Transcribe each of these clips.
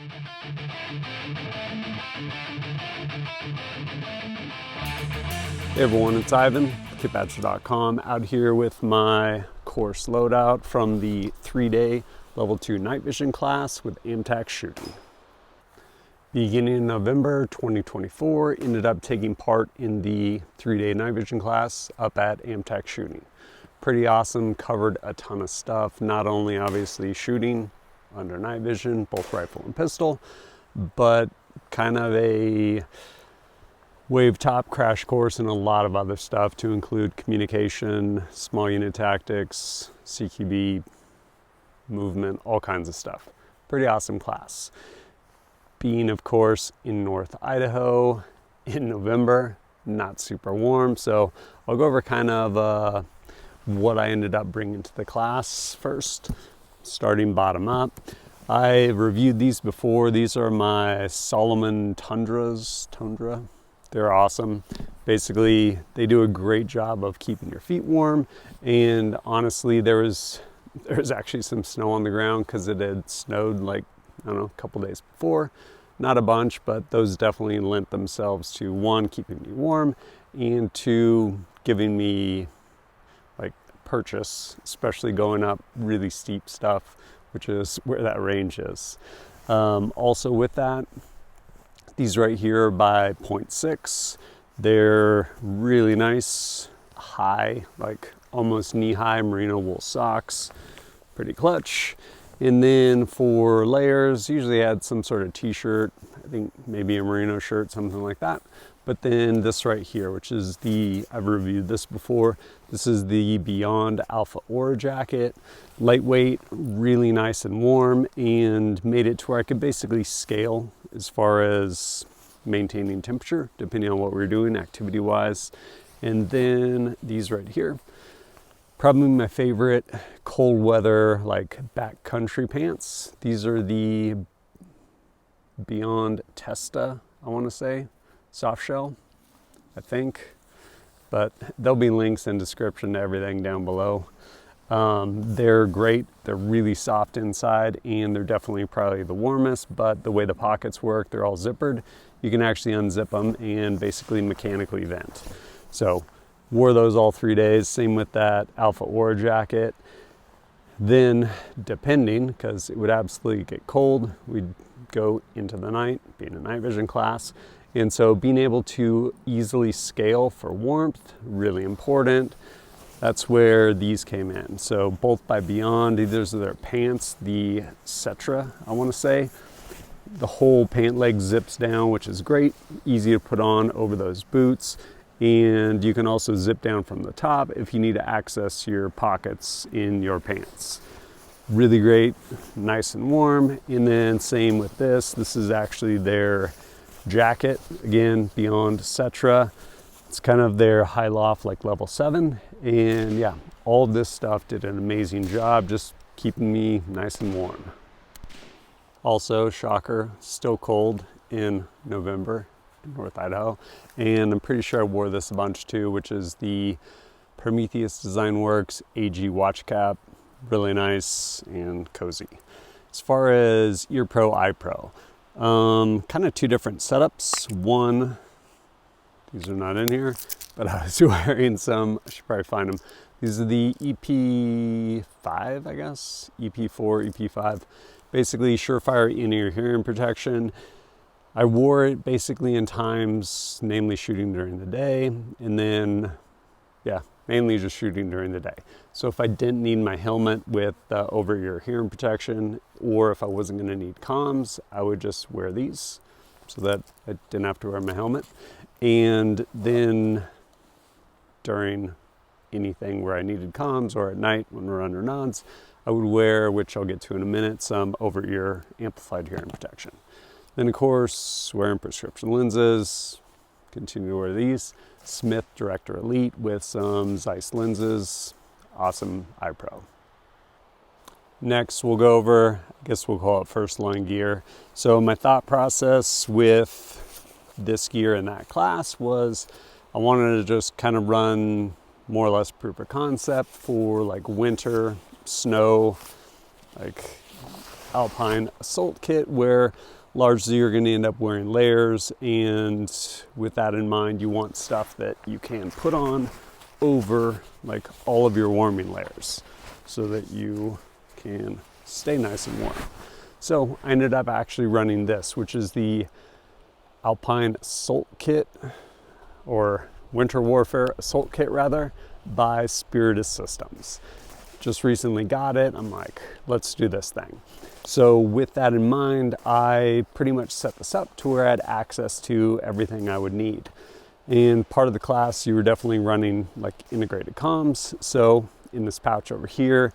Hey everyone, it's Ivan, kitbachelor.com, out here with my course loadout from the 3-day level 2 night vision class with AMTAC shooting. Beginning in November 2024, ended up taking part in the 3-day night vision class up at AMTAC shooting. Pretty awesome, covered a ton of stuff, not only obviously shooting under night vision, both rifle and pistol, but kind of a wave top crash course and a lot of other stuff to include communication, small unit tactics, CQB, movement, all kinds of stuff. Pretty awesome class. Being, of course, in North Idaho in November, not super warm, so I'll go over kind of what I ended up bringing to the class first, starting bottom up. I reviewed these before. These are my Salomon Tundra. They're awesome. Basically, they do a great job of keeping your feet warm. And honestly, there was actually some snow on the ground because it had snowed like, I don't know, a couple days before. Not a bunch, but those definitely lent themselves to, one, keeping me warm, and two, giving me like purchase, especially going up really steep stuff, which is where that range is. Also with that, these right here are by 0.6. They're really nice, high, like almost knee-high merino wool socks. Pretty clutch. And then for layers, usually add some sort of t-shirt, I think maybe a merino shirt, something like that. But then this right here, which is I've reviewed this before. This is the Beyond Alpha Aura jacket. Lightweight, really nice and warm, and made it to where I could basically scale as far as maintaining temperature, depending on what we're doing activity-wise. And then these right here, probably my favorite cold weather, like backcountry pants. These are the Beyond Testa, I want to say, Softshell, I think, but there'll be links and description to everything down below. They're great. They're really soft inside, and they're definitely probably the warmest, but the way the pockets work, they're all zippered. You can actually unzip them and basically mechanically vent. So wore those all 3 days. Same with that Alpha Aura jacket. Then depending, because it would absolutely get cold, we'd go into the night, being a night vision class. And so being able to easily scale for warmth, really important. That's where these came in. So both by Beyond, these are their pants, the Cetra, I want to say. The whole pant leg zips down, which is great, easy to put on over those boots. And you can also zip down from the top if you need to access your pockets in your pants. Really great, nice and warm. And then same with this. This is actually their jacket, again, Beyond Cetra. It's kind of their high loft, like level 7. And yeah, all this stuff did an amazing job just keeping me nice and warm. Also, shocker, still cold in November in North Idaho. And I'm pretty sure I wore this a bunch too, which is the Prometheus Design Works AG watch cap. Really nice and cozy. As far as Ear Pro, Eye Pro, kind of two different setups. One, these are not in here, but I was wearing some, I should probably find them. These are the EP5, I guess, EP4, EP5. Basically Surefire in-ear hearing protection. I wore it basically in times, namely shooting during the day, and then, yeah, mainly just shooting during the day. So if I didn't need my helmet with over-ear hearing protection, or if I wasn't gonna need comms, I would just wear these so that I didn't have to wear my helmet. And then during anything where I needed comms or at night when we're under nods, I would wear, which I'll get to in a minute, some over-ear amplified hearing protection. Then of course, wearing prescription lenses, continue to wear these. Smith Director Elite with some Zeiss lenses, awesome eye pro. Next, we'll go over, I guess we'll call it first line gear. So my thought process with this gear in that class was I wanted to just kind of run more or less proof of concept for like winter, snow, like Alpine Assault Kit, where largely you're going to end up wearing layers, and with that in mind, you want stuff that you can put on over like all of your warming layers so that you can stay nice and warm. So I ended up actually running this, which is the Alpine Assault Kit, or Winter Warfare Assault Kit rather, by Spiritus Systems. Just recently got it. I'm like, let's do this thing. So with that in mind, I pretty much set this up to where I had access to everything I would need. And part of the class, you were definitely running like integrated comms. So in this pouch over here,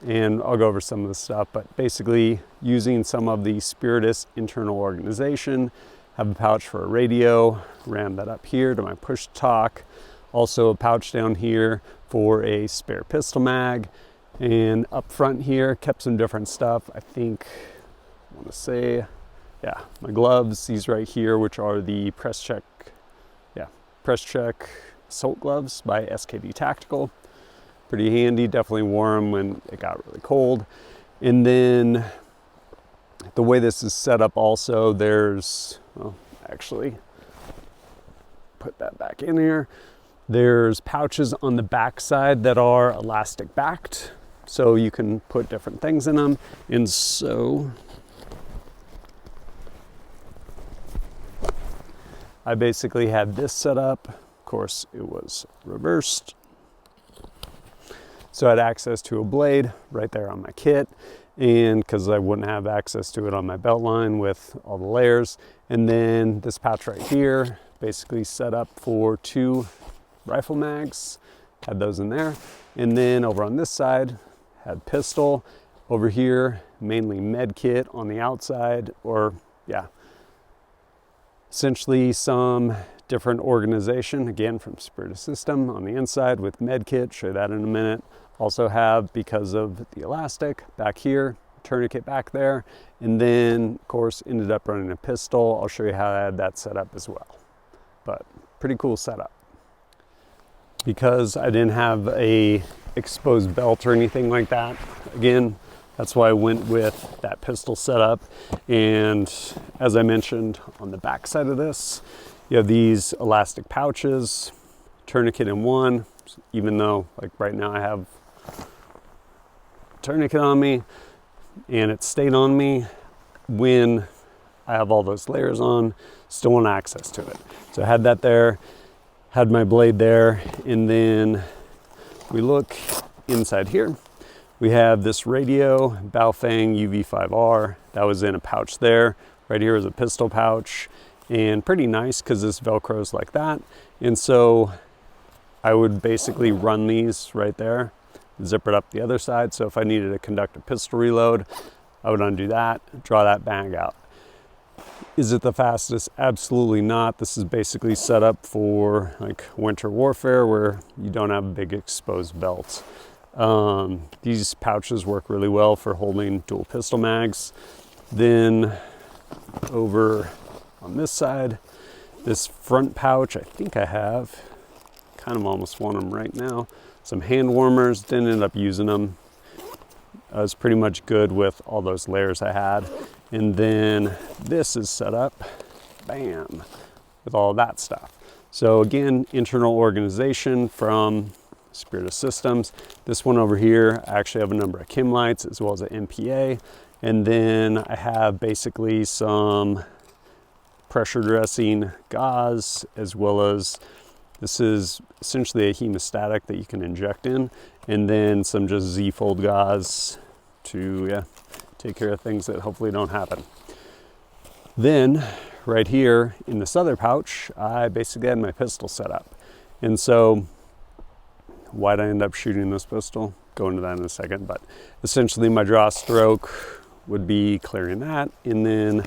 and I'll go over some of the stuff, but basically using some of the Spiritus internal organization, have a pouch for a radio, ran that up here to my push talk. Also a pouch down here for a spare pistol mag. And up front here, kept some different stuff. I think, I want to say, yeah, my gloves, these right here, which are the Presscheck assault gloves by SKD Tactical. Pretty handy, definitely wore them when it got really cold. And then the way this is set up also, there's, well, actually, put that back in here. There's pouches on the back side that are elastic backed, so you can put different things in them. And so I basically had this set up. Of course, it was reversed. So I had access to a blade right there on my kit, and because I wouldn't have access to it on my belt line with all the layers. And then this pouch right here, basically set up for 2 rifle mags, had those in there. And then over on this side, had pistol. Over here, mainly med kit on the outside, or yeah, essentially some different organization, again from Spiritus System on the inside with med kit, show that in a minute. Also have, because of the elastic back here, tourniquet back there, and then of course ended up running a pistol. I'll show you how I had that set up as well, but pretty cool setup. Because I didn't have a exposed belt or anything like that, again, that's why I went with that pistol setup. And as I mentioned, on the back side of this, you have these elastic pouches, tourniquet in one, even though like right now I have tourniquet on me and it stayed on me when I have all those layers on, still want access to it. So I had that there, had my blade there, and then we look inside here. We have this radio, Baofeng UV5R, that was in a pouch there. Right here is a pistol pouch, and pretty nice because this Velcro's like that. And so I would basically run these right there, zip it up the other side. So if I needed to conduct a pistol reload, I would undo that, draw that bag out. Is it the fastest? Absolutely not. This is basically set up for like winter warfare where you don't have a big exposed belt. These pouches work really well for holding dual pistol mags. Then over on this side, this front pouch, I think I have, kind of almost want them right now. Some hand warmers, didn't end up using them. I was pretty much good with all those layers I had. And then this is set up, bam, with all that stuff. So again, internal organization from Spiritus Systems. This one over here, I actually have a number of Kim lights as well as an MPA. And then I have basically some pressure dressing gauze, as well as this is essentially a hemostatic that you can inject in, and then some just Z-fold gauze to take care of things that hopefully don't happen. Then right here in this other pouch, I basically had my pistol set up. And so why'd I end up shooting this pistol? Go into that in a second, but essentially my draw stroke would be clearing that and then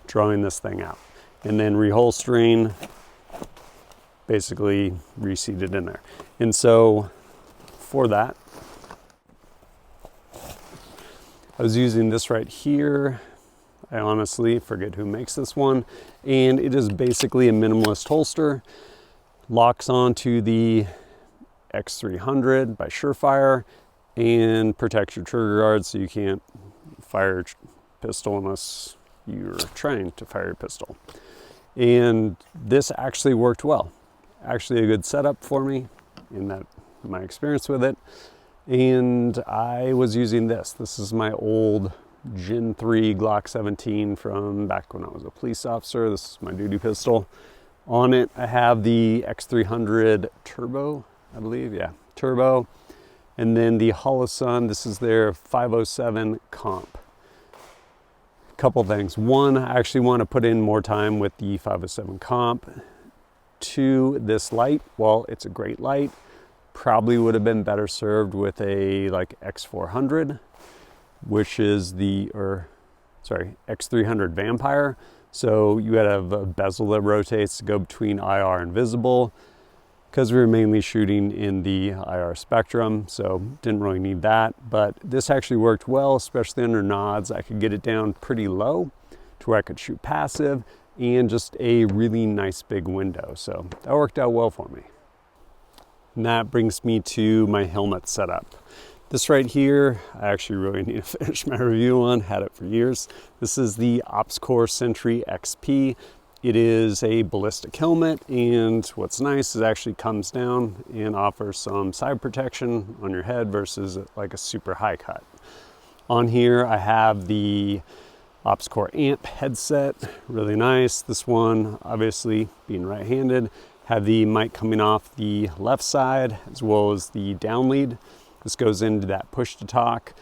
drawing this thing out and then reholstering, basically reseated in there. And so for that, I was using this right here. I honestly forget who makes this one. And it is basically a minimalist holster. Locks onto the X300 by Surefire and protects your trigger guard so you can't fire pistol unless you're trained to fire your pistol. And this actually worked well. Actually a good setup for me in that my experience with it. And I was using this. This is my old Gen 3 Glock 17 from back when I was a police officer. This is my duty pistol. On it, I have the X300 Turbo, I believe, yeah, Turbo. And then the Holosun, this is their 507 Comp. Couple things. One, I actually want to put in more time with the 507 Comp. Two, this light, well, it's a great light. Probably would have been better served with a like X400, which is the, X300 Vampire. So you gotta have a bezel that rotates to go between IR and visible, because we were mainly shooting in the IR spectrum, so didn't really need that. But this actually worked well, especially under nods. I could get it down pretty low to where I could shoot passive and just a really nice big window. So that worked out well for me. And that brings me to my helmet setup. This right here, I actually really need to finish my review on, had it for years. This is the OpsCore Sentry XP. It is a ballistic helmet, and what's nice is it actually comes down and offers some side protection on your head versus like a super high cut. On here, I have the OpsCore amp headset, really nice. This one, obviously being right-handed, have the mic coming off the left side as well as the down lead. This goes into that push to talk.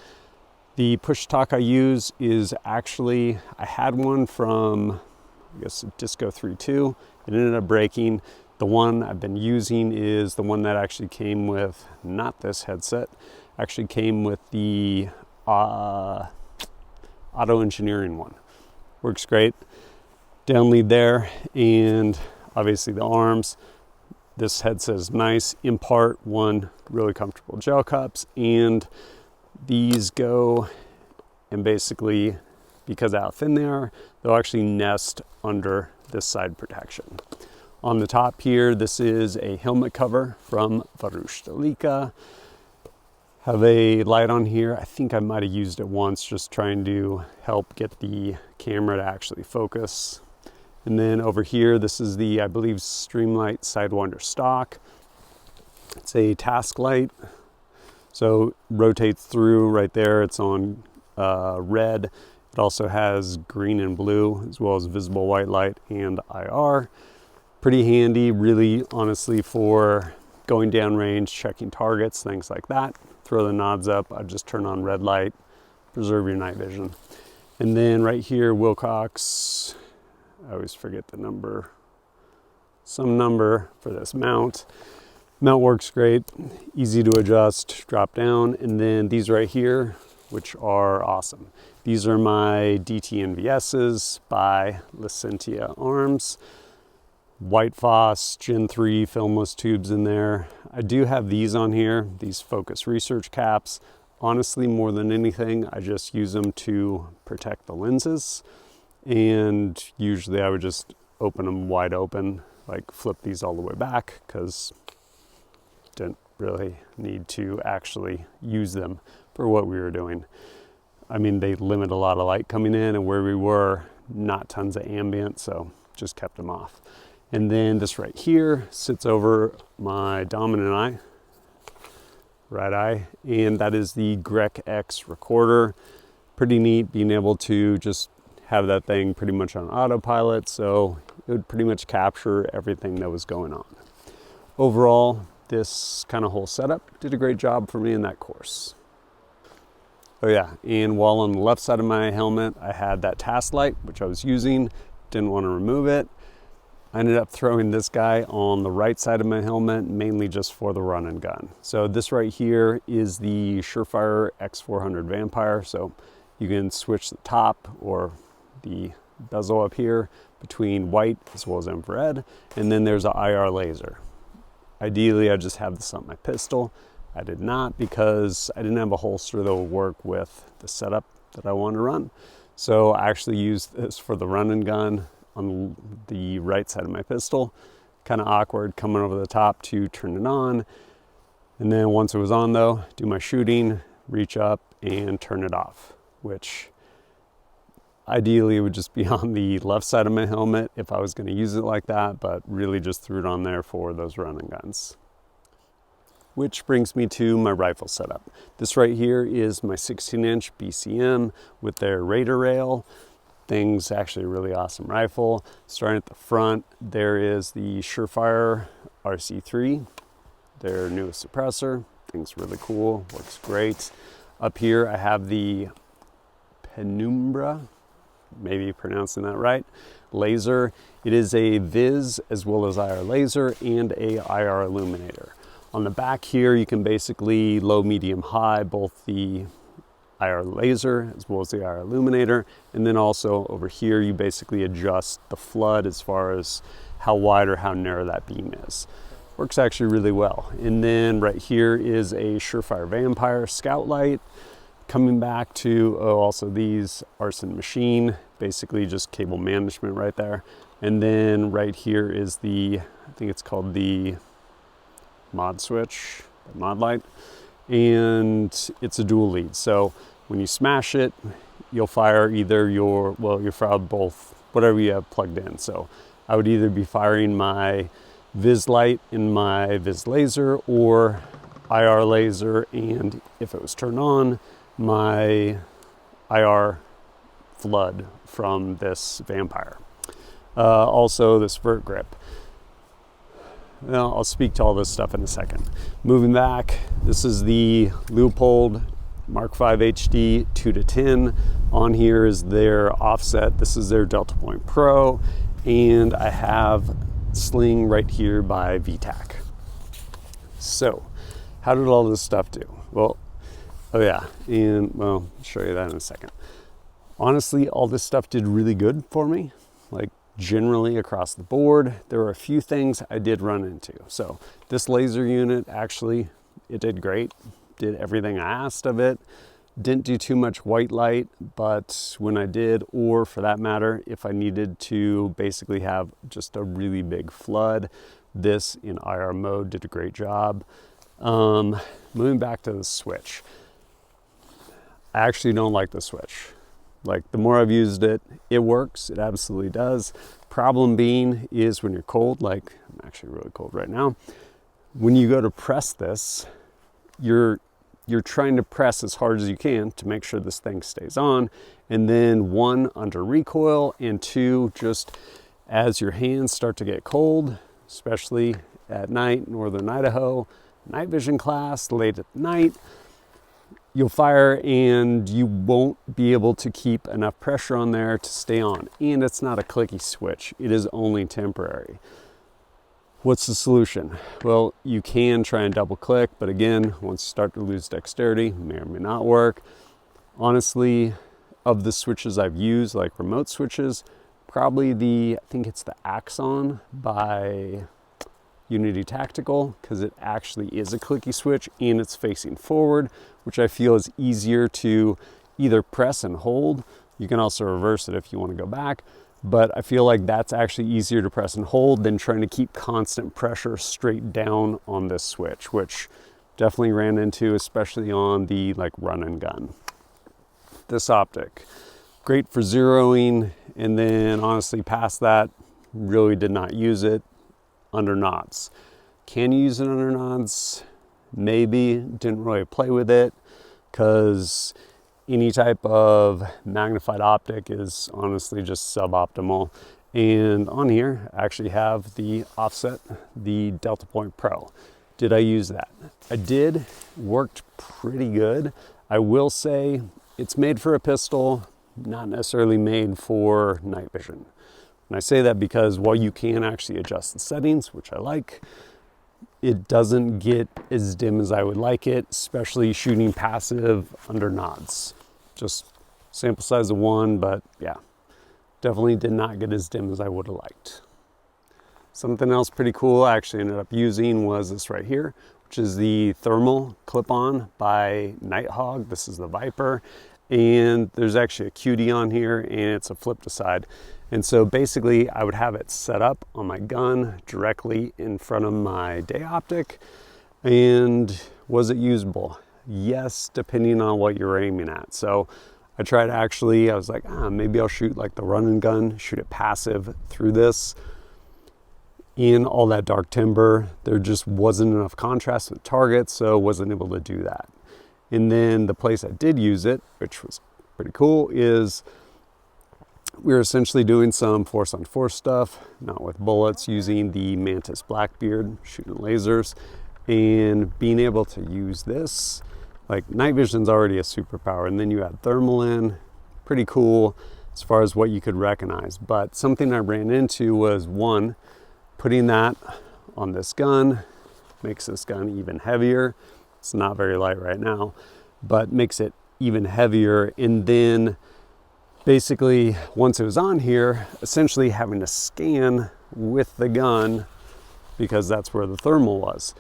The push to talk I use is actually, I had one from, I guess, Disco 3.2. It ended up breaking. The one I've been using is the one that actually came with, not this headset, actually came with the Auto Engineering one. Works great. Down lead there, and obviously the arms. This headset is nice. In part, one really comfortable gel cups, and these go, and basically, because of how thin they are, they'll actually nest under this side protection. On the top here, this is a helmet cover from Varustelika. Have a light on here. I think I might have used it once, just trying to help get the camera to actually focus. And then over here, this is the, I believe, Streamlight Sidewinder stock. It's a task light, so rotates through right there. It's on red. It also has green and blue, as well as visible white light and IR. Pretty handy, really, honestly, for going down range, checking targets, things like that. Throw the nods up, I just turn on red light, preserve your night vision. And then right here, Wilcox, I always forget the number, some number for this mount. Mount works great, easy to adjust, drop down. And then these right here, which are awesome. These are my DTNVS's by Licentia arms. White Phos, Gen 3 filmless tubes in there. I do have these on here, these focus research caps. Honestly, more than anything, I just use them to protect the lenses. And usually I would just open them wide open, like flip these all the way back, because didn't really need to actually use them for what we were doing. I mean, they limit a lot of light coming in, and where we were, not tons of ambient, so just kept them off. And then this right here sits over my dominant eye, right eye, and that is the Grec X Recorder. Pretty neat being able to just have that thing pretty much on autopilot, so it would pretty much capture everything that was going on. Overall, this kind of whole setup did a great job for me in that course. Oh yeah, and while on the left side of my helmet, I had that task light, which I was using, didn't want to remove it. I ended up throwing this guy on the right side of my helmet, mainly just for the run and gun. So this right here is the Surefire X400 Vampire. So you can switch the top or the bezel up here between white as well as infrared. And then there's an IR laser. Ideally, I just have this on my pistol. I did not, because I didn't have a holster that would work with the setup that I want to run. So I actually used this for the run and gun on the right side of my pistol. Kind of awkward coming over the top to turn it on. And then once it was on though, do my shooting, reach up and turn it off, which Ideally, it would just be on the left side of my helmet if I was going to use it like that, but really just threw it on there for those running guns. Which brings me to my rifle setup. This right here is my 16-inch BCM with their Raider rail. Thing's actually a really awesome rifle. Starting at the front, there is the Surefire RC3, their newest suppressor. Thing's really cool, works great. Up here, I have the Penumbra, maybe pronouncing that right, laser. It is a Viz as well as IR laser and a IR illuminator. On the back here, you can basically low, medium, high, both the IR laser as well as the IR illuminator. And then also over here, you basically adjust the flood as far as how wide or how narrow that beam is. Works actually really well. And then right here is a Surefire Vampire scout light. Coming back to also these Arson Machine, basically just cable management right there. And then right here is the, I think it's called the mod switch, the mod light, and it's a dual lead. So when you smash it, you'll fire either your, well, you'll fire both, whatever you have plugged in. So I would either be firing my Viz light in my Viz laser or IR laser, and if it was turned on, my IR flood from this Vampire. Also this vert grip. Well, I'll speak to all this stuff in a second. Moving back, this is the Leupold Mark V HD 2-10. On here is their offset. This is their Delta Point Pro, and I have sling right here by VTAC. So, how did all this stuff do? Well, oh yeah, and well, I'll show you that in a second. Honestly, all this stuff did really good for me, like generally across the board. There were a few things I did run into. So this laser unit, actually, it did great. Did everything I asked of it. Didn't do too much white light, but when I did, or for that matter, if I needed to basically have just a really big flood, this in IR mode did a great job. Moving back to the switch. I actually don't like the switch. Like, the more I've used it, it works, it absolutely does. Problem being is when you're cold, like I'm actually really cold right now, when you go to press this, you're trying to press as hard as you can to make sure this thing stays on, and then one, under recoil, and two, just as your hands start to get cold, especially at night, northern Idaho, night vision class, late at night, you'll fire and you won't be able to keep enough pressure on there to stay on. And it's not a clicky switch, it is only temporary. What's the solution? Well, you can try and double click, but again, once you start to lose dexterity, it may or may not work. Honestly, of the switches I've used, like remote switches, probably I think it's the Axon by Unity Tactical, because it actually is a clicky switch and it's facing forward, which I feel is easier to either press and hold. You can also reverse it if you want to go back, but I feel like that's actually easier to press and hold than trying to keep constant pressure straight down on this switch, which definitely ran into, especially on the like run and gun. This optic, great for zeroing, and then honestly past that, really did not use it under nods. Can you use it under nods? Maybe. Didn't really play with it because any type of magnified optic is honestly just suboptimal. And on here, I actually have the offset, the Delta Point Pro. Did I use that? I did. Worked pretty good. I will say it's made for a pistol, not necessarily made for night vision. And I say that because while you can actually adjust the settings, which I like, it doesn't get as dim as I would like it, especially shooting passive under nods. Just sample size of 1, but yeah, definitely did not get as dim as I would have liked. Something else pretty cool I actually ended up using was this right here, which is the thermal clip-on by Nighthawk. This is the Viper, and there's actually a QD on here, and it's a flip to side. And so basically I would have it set up on my gun directly in front of my day optic. And was it usable? Yes, depending on what you're aiming at. So I tried actually, I was like, maybe I'll shoot like the run and gun, shoot it passive through this. In all that dark timber, there just wasn't enough contrast with targets, so wasn't able to do that. And then the place I did use it, which was pretty cool, is we were essentially doing some force on force stuff, not with bullets, using the Mantis Blackbeard, shooting lasers, and being able to use this. Like, night vision's already a superpower, and then you add thermal in, pretty cool as far as what you could recognize. But something I ran into was, one, putting that on this gun makes this gun even heavier. It's not very light right now, but makes it even heavier. And then basically, once it was on here, essentially having to scan with the gun because that's where the thermal was.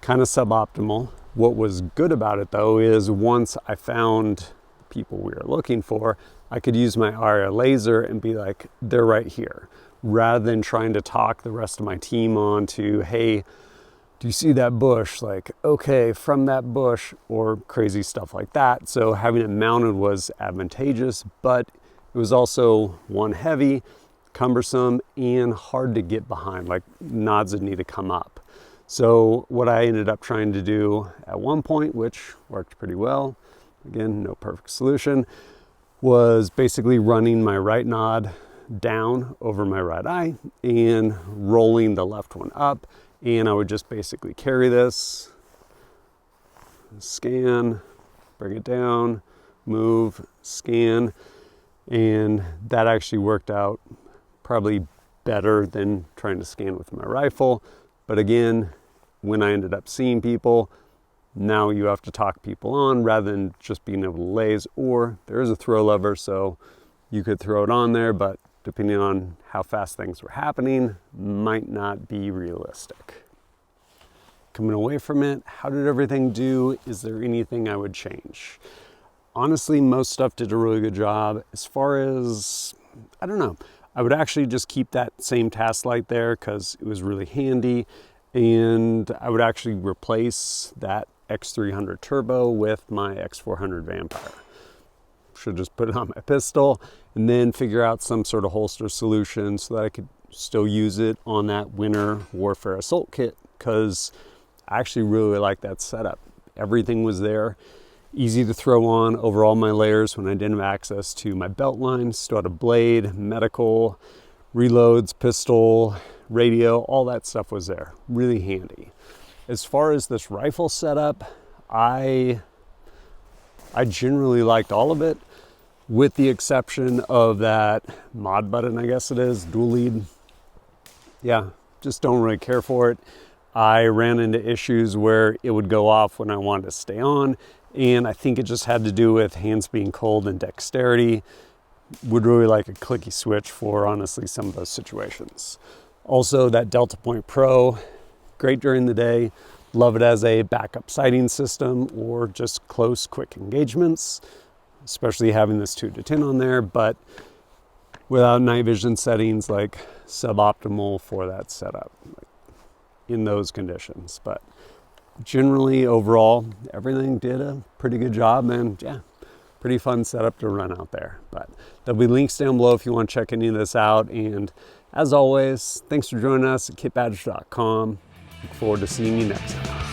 Kind of suboptimal. What was good about it though is once I found the people we were looking for, I could use my ARIA laser and be like, they're right here, rather than trying to talk the rest of my team on to, hey, do you see that bush? Like, okay, from that bush, or crazy stuff like that. So having it mounted was advantageous, but it was also, one, heavy, cumbersome, and hard to get behind, like nods that need to come up. So what I ended up trying to do at one point, which worked pretty well, again, no perfect solution, was basically running my right nod down over my right eye and rolling the left one up. And I would just basically carry this, scan, bring it down, move, scan. And that actually worked out probably better than trying to scan with my rifle. But again, when I ended up seeing people, now you have to talk people on rather than just being able to laze, or there is a throw lever, so you could throw it on there, but depending on how fast things were happening, might not be realistic. Coming away from it, how did everything do? Is there anything I would change? Honestly, most stuff did a really good job. As far as, I don't know, I would actually just keep that same task light there because it was really handy. And I would actually replace that X300 Turbo with my X400 Vampire. Should just put it on my pistol and then figure out some sort of holster solution so that I could still use it on that Winter Warfare Assault Kit, because I actually really like that setup. Everything was there, easy to throw on over all my layers when I didn't have access to my belt line. Still had a blade, medical, reloads, pistol, radio, all that stuff was there. Really handy. As far as this rifle setup, I generally liked all of it, with the exception of that Modbutton, I guess it is, dual lead. Yeah, just don't really care for it. I ran into issues where it would go off when I wanted to stay on, and I think it just had to do with hands being cold and dexterity. Would really like a clicky switch for, honestly, some of those situations. Also, that Delta Point Pro, great during the day. Love it as a backup sighting system or just close, quick engagements, especially having this 2-10 on there, but without night vision settings, like suboptimal for that setup, like in those conditions. But generally, overall, everything did a pretty good job, and yeah, pretty fun setup to run out there. But there'll be links down below if you want to check any of this out. And as always, thanks for joining us at kitbadge.com. Look forward to seeing you next time.